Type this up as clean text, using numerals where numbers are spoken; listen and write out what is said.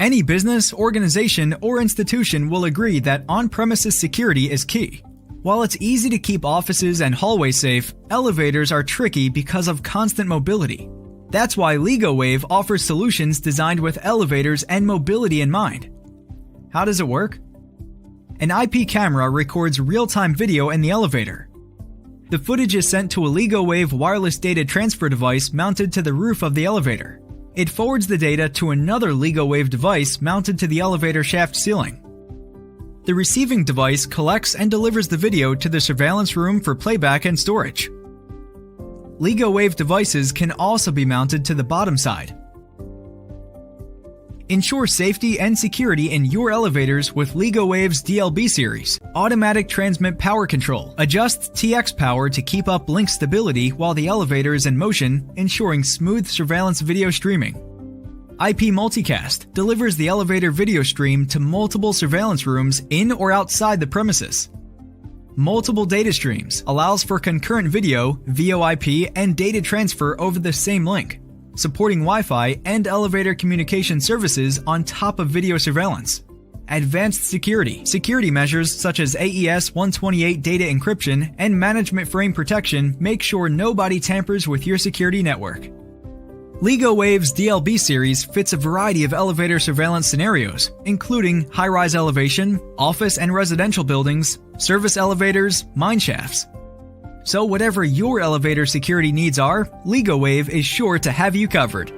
Any business, organization, or institution will agree that on-premises security is key. While it's easy to keep offices and hallways safe, elevators are tricky because of constant mobility. That's why LegoWave offers solutions designed with elevators and mobility in mind. How does it work? An IP camera records real-time video in the elevator. The footage is sent to a LegoWave wireless data transfer device mounted to the roof of the elevator. It forwards the data to another LegoWave device mounted to the elevator shaft ceiling. The receiving device collects and delivers the video to the surveillance room for playback and storage. LegoWave devices can also be mounted to the bottom side. Ensure safety and security in your elevators with LegoWave's DLB series. Automatic transmit power control adjusts TX power to keep up link stability while the elevator is in motion, ensuring smooth surveillance video streaming. IP Multicast delivers the elevator video stream to multiple surveillance rooms in or outside the premises. Multiple data streams allows for concurrent video, VoIP, and data transfer over the same link, supporting Wi-Fi and elevator communication services on top of video surveillance. Advanced security measures such as AES 128 data encryption and management frame protection make sure nobody tampers with your security network. LegoWave's DLB series fits a variety of elevator surveillance scenarios, including high-rise elevation, office and residential buildings, service elevators, mine shafts. So whatever your elevator security needs are, LegoWave is sure to have you covered.